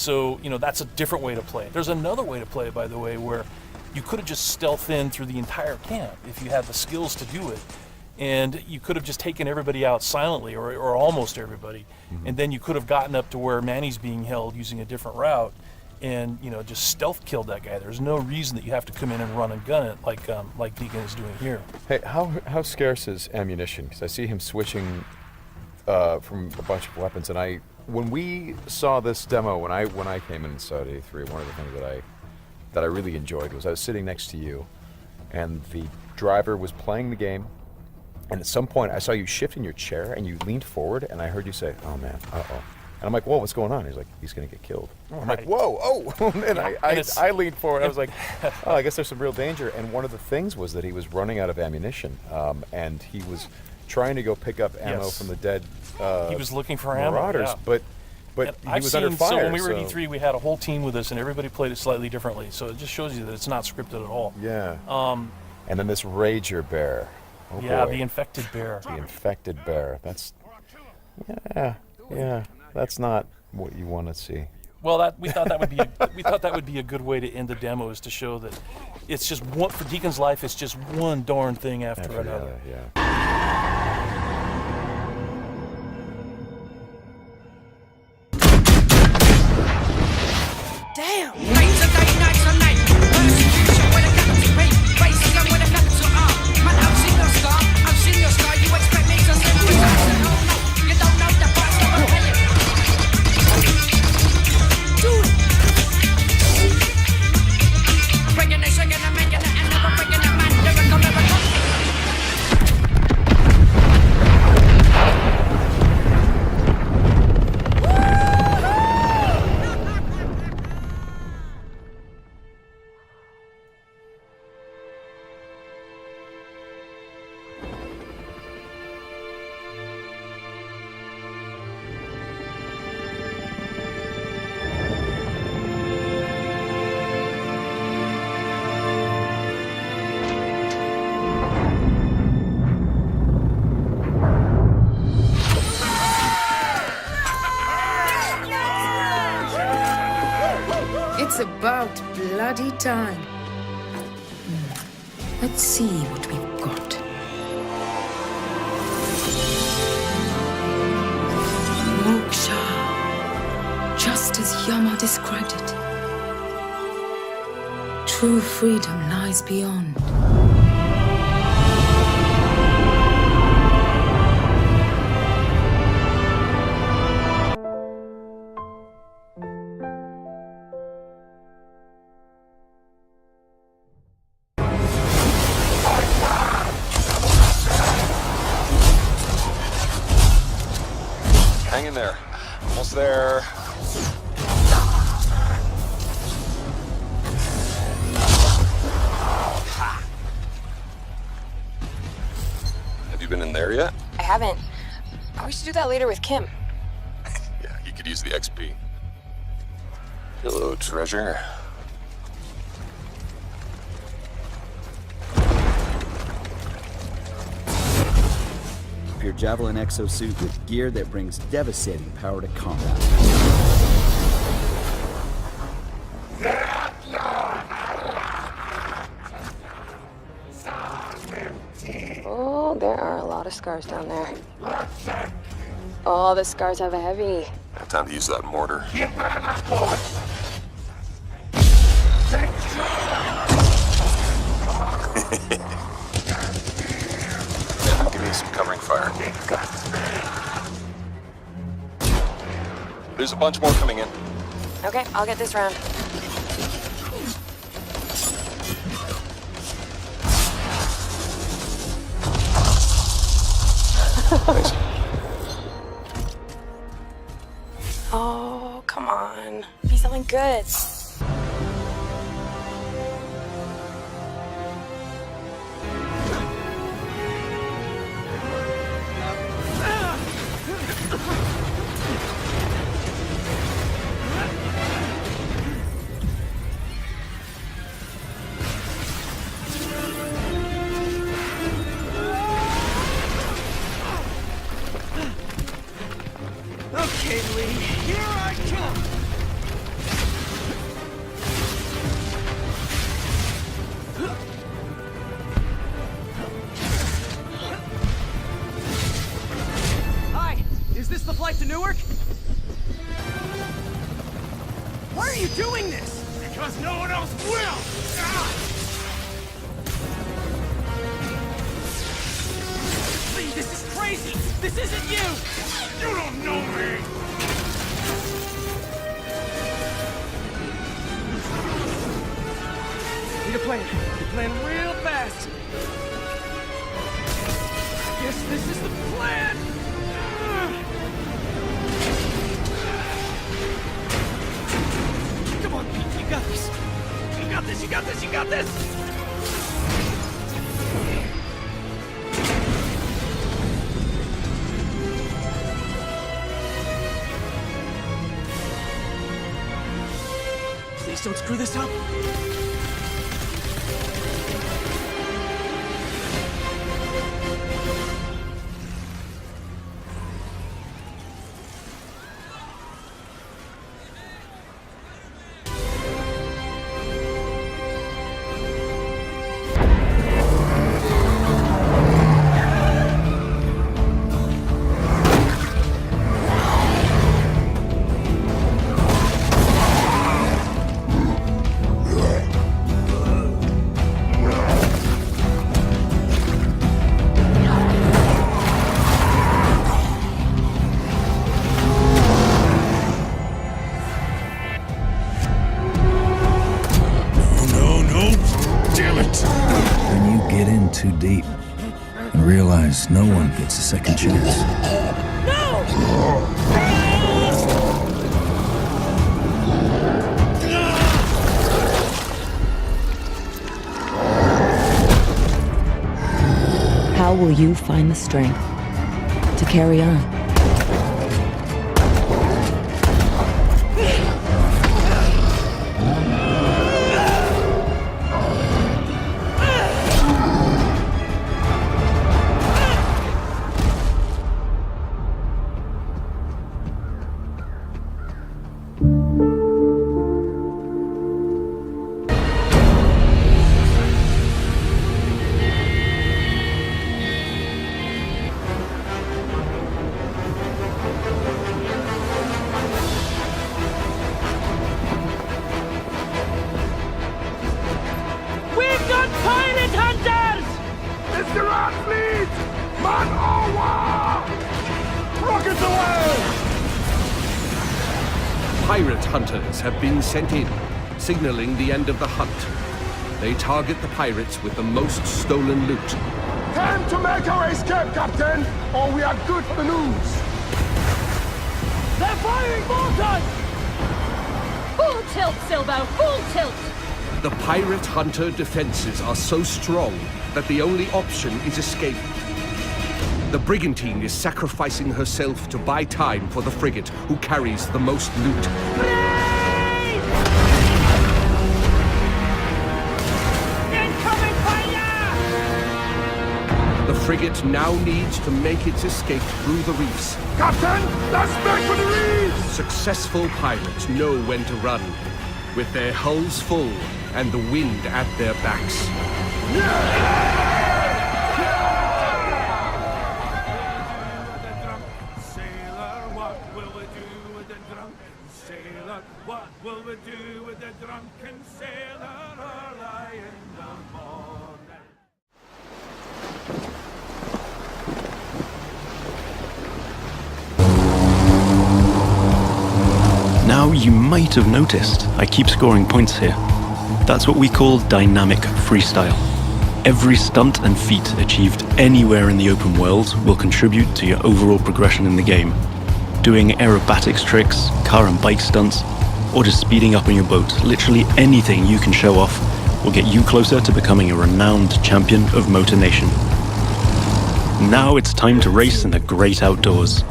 So, you know, that's a different way to play it. There's another way to play it, by the way, where you could have just stealthed in through the entire camp if you had the skills to do it. And you could have just taken everybody out silently, or almost everybody. And then you could have gotten up to where Manny's being held using a different route and, you know, just stealth killed that guy. There's no reason that you have to come in and run and gun it like Deacon is doing here. Hey, how scarce is ammunition? Because I see him switching from a bunch of weapons, and when we saw this demo, when I came in and saw D3, one of the things that I really enjoyed was I was sitting next to you, and the driver was playing the game, and at some point I saw you shift in your chair, and you leaned forward, and I heard you say, "Oh man, uh-oh." And I'm like, "Whoa, what's going on?" He's like, "He's gonna get killed." I'm like, "Whoa, oh!" And I leaned forward. I was like, "Oh, I guess there's some real danger." And one of the things was that he was running out of ammunition, and he was trying to go pick up ammo from the dead. He was looking for marauders, ammo, but he was under fire. So when we were at E3, we had a whole team with us, and everybody played it slightly differently. So it just shows you that it's not scripted at all. Yeah. And then this Rager bear. Oh yeah, boy. The infected bear. The infected bear. That's that's not what you want to see. Well, we thought that would be a good way to end the demo, is to show that it's just one for Deacon's life. It's just one darn thing after another. Damn! Nights and day, nights and night. Persecution with a capital P. Racism with a capital R. Man, I've seen your scar. I've seen your scar. You expect me to live with that? Oh no, you don't know the price that I'm paying. Do it! Breaking it, shaking it, making it, and never breaking it, man. Lyrical, lyrical. It's about bloody time. Let's see what we've got. Moksha, just as Yama described it. True freedom lies beyond. Hang in there. Almost there. Have you been in there yet? I haven't. We should do that later with Kim. Yeah, you could use the XP. Hello, treasure. Your Javelin exosuit with gear that brings devastating power to combat. Oh, there are a lot of scars down there. Oh, the scars have a heavy. Have time to use that mortar. Give me some covering fire. There's a bunch more coming in. Okay, I'll get this round. Nice. Oh, come on. Be something good. Okay, Lee, here I come. this the flight to Newark? Why are you doing this? Because no one else will! Lee, this is crazy! This isn't you! You don't know me! Need a plan. Need a plan real fast. Guess this is the plan! Come on, Pete, you got this! You got this, you got this, you got this! Please don't screw this up! Too deep and realize no one gets a second chance. How will you find the strength to carry on? Pirate hunters have been sent in, signaling the end of the hunt. They target the pirates with the most stolen loot. Time to make our escape, Captain, or we are good for the news! They're firing mortars! Full tilt, Silbo, full tilt! The pirate hunter defenses are so strong that the only option is escape. The brigantine is sacrificing herself to buy time for the frigate, who carries the most loot. Incoming fire! The frigate now needs to make its escape through the reefs. Captain, let's make for the reefs! Successful pirates know when to run, with their hulls full and the wind at their backs. What will we do with the drunken sailor early in the morning? Now you might have noticed I keep scoring points here. That's what we call dynamic freestyle. Every stunt and feat achieved anywhere in the open world will contribute to your overall progression in the game. Doing aerobatics tricks, car and bike stunts, or just speeding up on your boat, literally anything you can show off will get you closer to becoming a renowned champion of Motor Nation. Now it's time to race in the great outdoors.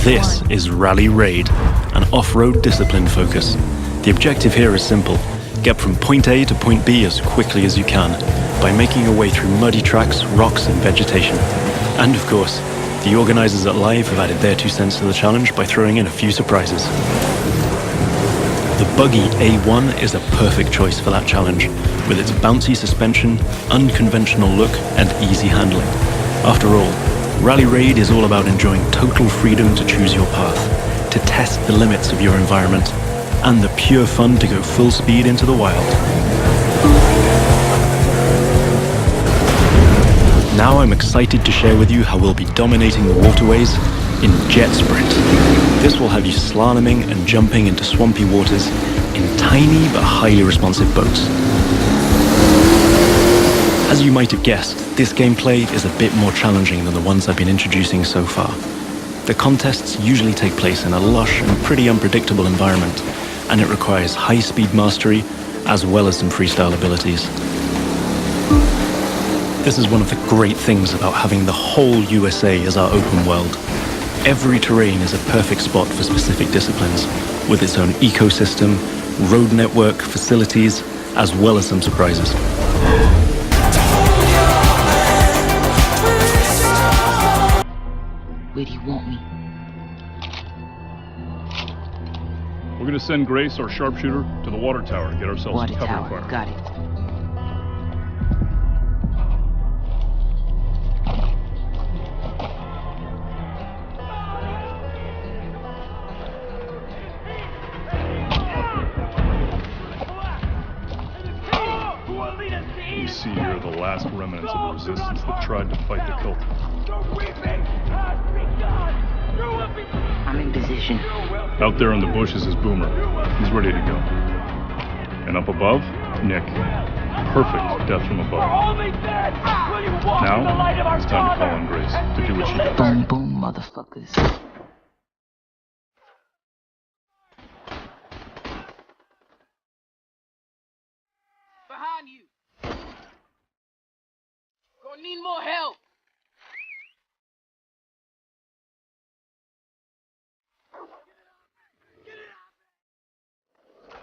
This is Rally Raid, an off-road discipline focus. The objective here is simple: get from point A to point B as quickly as you can, by making your way through muddy tracks, rocks and vegetation. And of course, the organisers at Live have added their 2 cents to the challenge by throwing in a few surprises. The buggy A1 is a perfect choice for that challenge, with its bouncy suspension, unconventional look and easy handling. After all, Rally Raid is all about enjoying total freedom to choose your path, to test the limits of your environment, and the pure fun to go full speed into the wild. Now I'm excited to share with you how we'll be dominating the waterways in Jet Sprint. This will have you slaloming and jumping into swampy waters in tiny but highly responsive boats. As you might have guessed, this gameplay is a bit more challenging than the ones I've been introducing so far. The contests usually take place in a lush and pretty unpredictable environment, and it requires high-speed mastery as well as some freestyle abilities. This is one of the great things about having the whole USA as our open world. Every terrain is a perfect spot for specific disciplines, with its own ecosystem, road network, facilities, as well as some surprises. Where do you want me? We're gonna send Grace, our sharpshooter, to the water tower to get ourselves Water some cover tower, fire. got it. We see here the last remnants of the resistance that tried to fight the cult. I'm in position. Out there in the bushes is Boomer. He's ready to go. And up above, Nick. Perfect death from above. Now, it's time to call on Grace to do what she does. Boom, boom, motherfuckers. Behind you. Gonna need more help.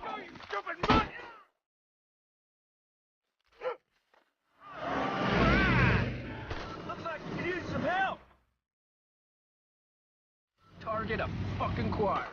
Go, you stupid mutt! Looks like you could use some help. Target a fucking choir.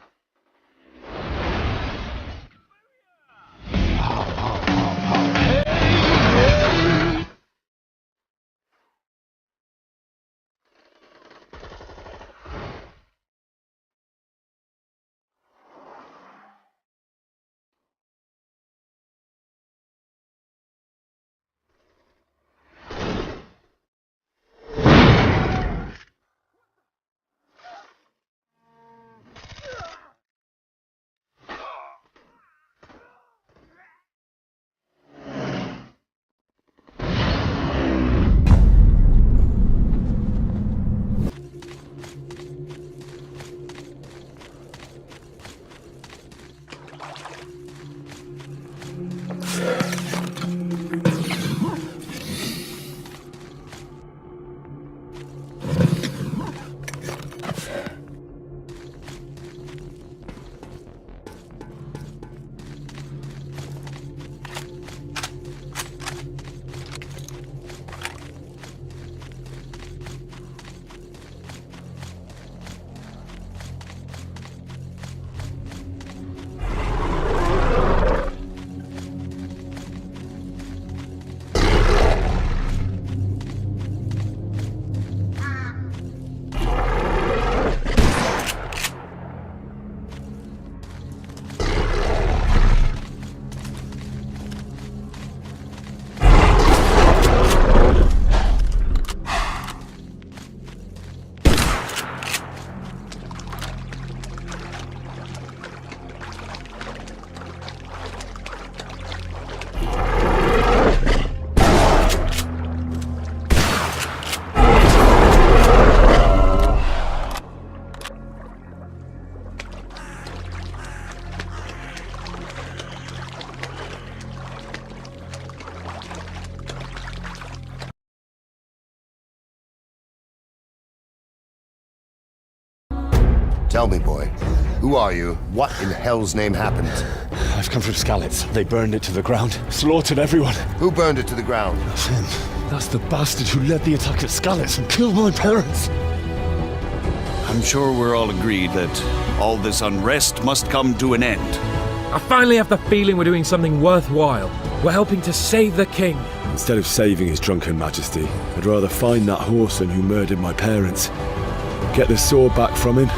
Tell me, boy, who are you? What in hell's name happened? I've come from Skalitz. They burned it to the ground, slaughtered everyone. Who burned it to the ground? That's him. That's the bastard who led the attack at Skalitz and killed my parents. I'm sure we're all agreed that all this unrest must come to an end. I finally have the feeling we're doing something worthwhile. We're helping to save the king. Instead of saving his drunken majesty, I'd rather find that whoreson who murdered my parents. Get the sword back from him.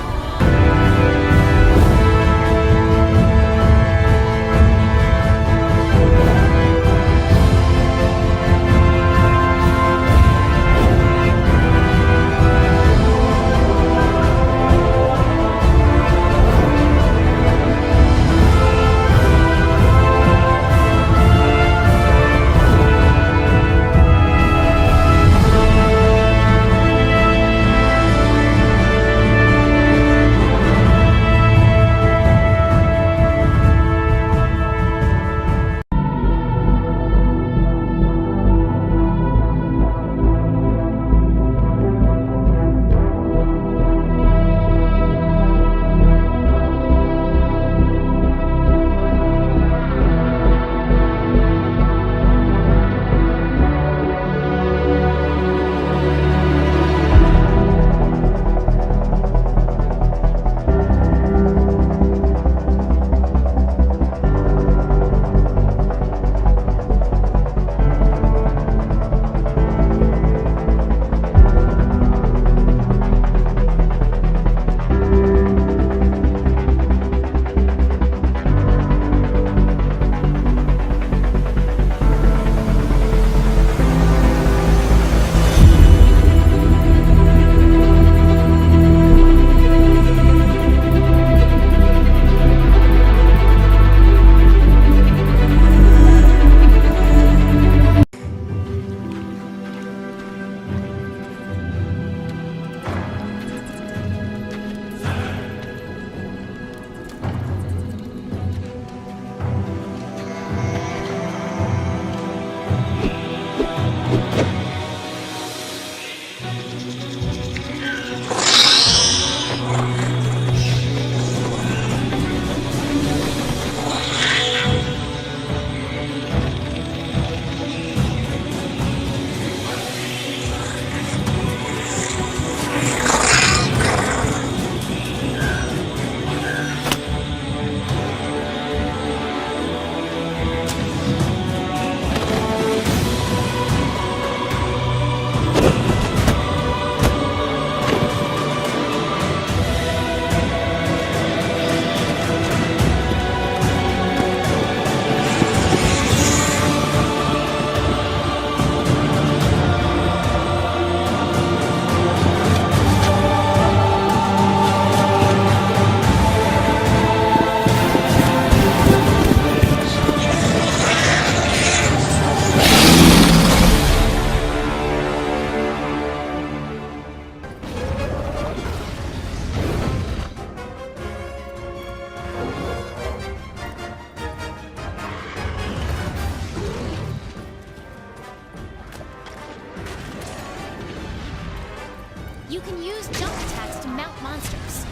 You can use jump attacks to mount monsters.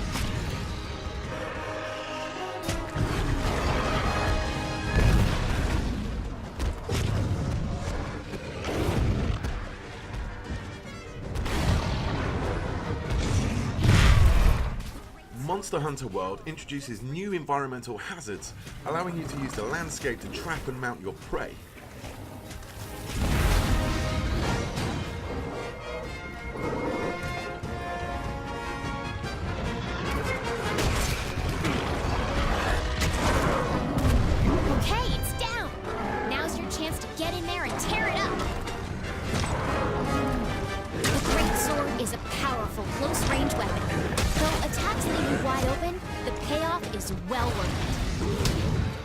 Monster Hunter World introduces new environmental hazards, allowing you to use the landscape to trap and mount your prey. Okay, it's down. Now's your chance to get in there and tear it up. The Great Sword is a powerful close-range weapon. Though attacks leave you wide open, the payoff is well worth it.